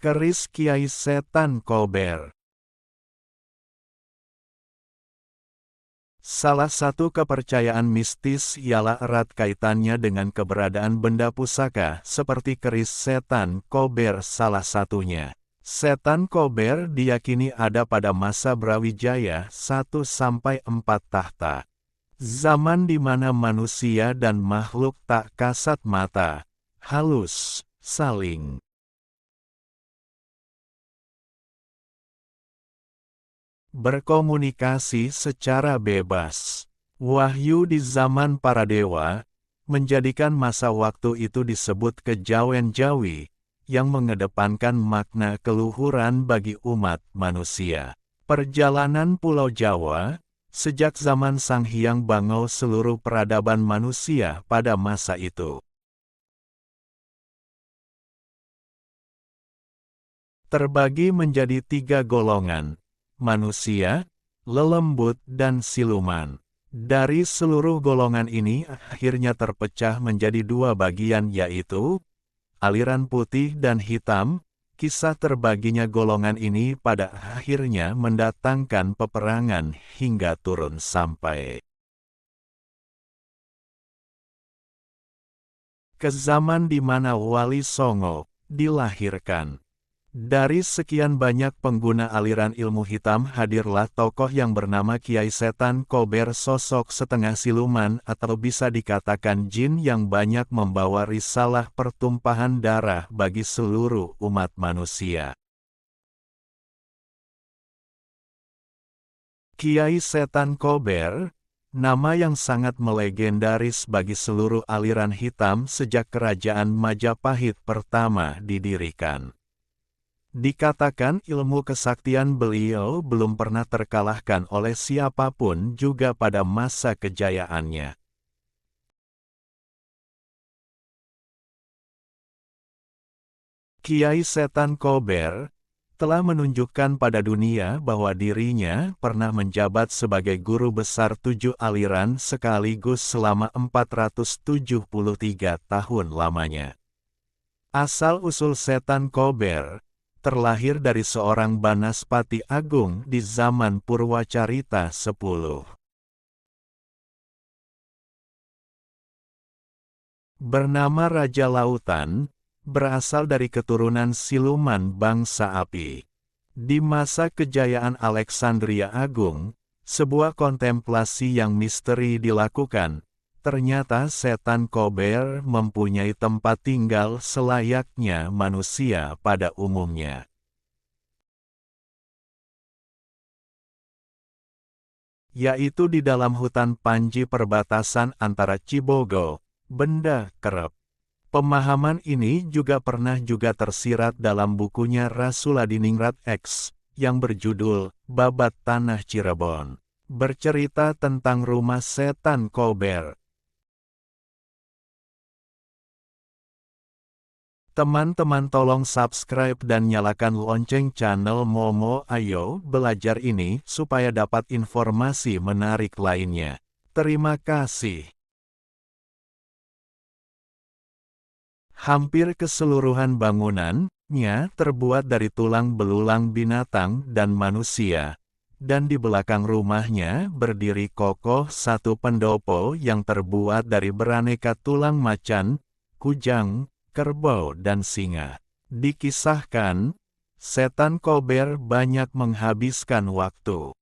Keris Kiai Setan Kober. Salah satu kepercayaan mistis ialah erat kaitannya dengan keberadaan benda pusaka seperti keris setan Kober salah satunya. Setan Kober diyakini ada pada masa Brawijaya 1-4 tahta. Zaman di mana manusia dan makhluk tak kasat mata, halus, saling berkomunikasi secara bebas. Wahyu di zaman para dewa, menjadikan masa waktu itu disebut kejawen Jawi, yang mengedepankan makna keluhuran bagi umat manusia. Perjalanan Pulau Jawa, sejak zaman Sang Hyang Bangau seluruh peradaban manusia pada masa itu terbagi menjadi 3 golongan. Manusia, lelembut, dan siluman. Dari seluruh golongan ini akhirnya terpecah menjadi 2 bagian yaitu aliran putih dan hitam. Kisah terbaginya golongan ini pada akhirnya mendatangkan peperangan hingga turun sampai ke zaman di mana Wali Songo dilahirkan. Dari sekian banyak pengguna aliran ilmu hitam hadirlah tokoh yang bernama Kiai Setan Kober, sosok setengah siluman atau bisa dikatakan jin yang banyak membawa risalah pertumpahan darah bagi seluruh umat manusia. Kiai Setan Kober, nama yang sangat melegendaris bagi seluruh aliran hitam sejak Kerajaan Majapahit pertama didirikan. Dikatakan ilmu kesaktian beliau belum pernah terkalahkan oleh siapapun juga pada masa kejayaannya. Kiai Setan Kober telah menunjukkan pada dunia bahwa dirinya pernah menjabat sebagai guru besar 7 aliran sekaligus selama 473 tahun lamanya. Asal-usul Setan Kober terlahir dari seorang Banaspati Agung di zaman Purwacarita 10. Bernama Raja Lautan, berasal dari keturunan siluman bangsa api. Di masa kejayaan Alexandria Agung, sebuah kontemplasi yang misteri dilakukan. Ternyata Setan Kober mempunyai tempat tinggal selayaknya manusia pada umumnya. Yaitu di dalam hutan Panji perbatasan antara Cibogo, Benda Kerep. Pemahaman ini juga pernah tersirat dalam bukunya Rasuladiningrat X, yang berjudul Babat Tanah Cirebon. Bercerita tentang rumah Setan Kober. Teman-teman tolong subscribe dan nyalakan lonceng channel Momo Ayo Belajar ini supaya dapat informasi menarik lainnya. Terima kasih. Hampir keseluruhan bangunannya terbuat dari tulang belulang binatang dan manusia. Dan di belakang rumahnya berdiri kokoh satu pendopo yang terbuat dari beraneka tulang macan, kujang, kerbau dan singa. Dikisahkan, Setan Kober banyak menghabiskan waktu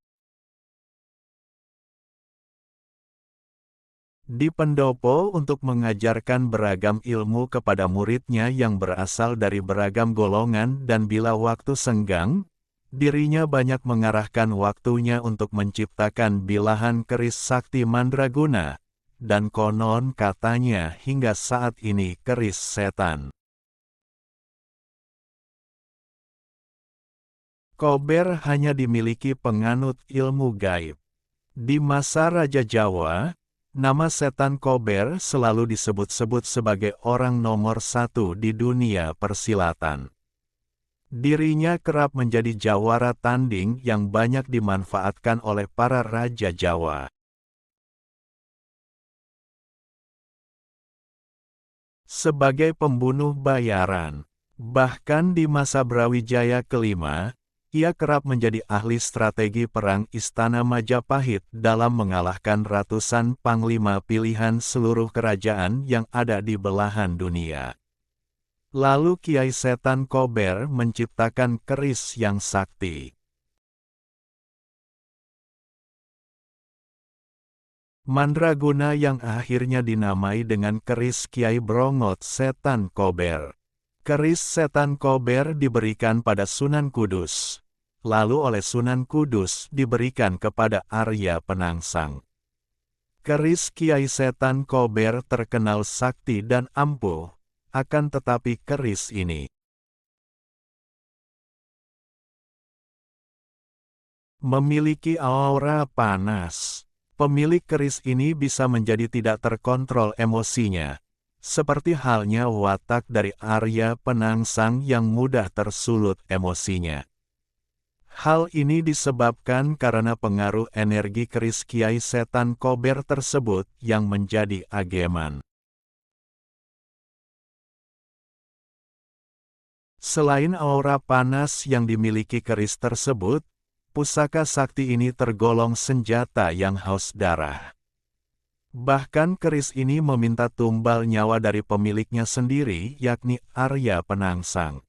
di pendopo untuk mengajarkan beragam ilmu kepada muridnya yang berasal dari beragam golongan, dan bila waktu senggang, dirinya banyak mengarahkan waktunya untuk menciptakan bilahan keris sakti mandraguna. Dan konon katanya hingga saat ini keris setan Kober hanya dimiliki penganut ilmu gaib. Di masa Raja Jawa, nama Setan Kober selalu disebut-sebut sebagai orang nomor 1 di dunia persilatan. Dirinya kerap menjadi jawara tanding yang banyak dimanfaatkan oleh para Raja Jawa. Sebagai pembunuh bayaran, Bahkan di masa Brawijaya kelima, ia kerap menjadi ahli strategi perang Istana Majapahit dalam mengalahkan ratusan panglima pilihan seluruh kerajaan yang ada di belahan dunia. Lalu Kiai Setan Kober menciptakan keris yang sakti. Mandraguna yang akhirnya dinamai dengan keris Kiai Brongot Setan Kober. Keris Setan Kober diberikan pada Sunan Kudus, lalu oleh Sunan Kudus diberikan kepada Arya Penangsang. Keris Kiai Setan Kober terkenal sakti dan ampuh, akan tetapi keris ini memiliki aura panas. Pemilik keris ini bisa menjadi tidak terkontrol emosinya, seperti halnya watak dari Arya Penangsang yang mudah tersulut emosinya. Hal ini disebabkan karena pengaruh energi keris Kiai Setan Kober tersebut yang menjadi ageman. Selain aura panas yang dimiliki keris tersebut, pusaka sakti ini tergolong senjata yang haus darah. Bahkan keris ini meminta tumbal nyawa dari pemiliknya sendiri, yakni Arya Penangsang.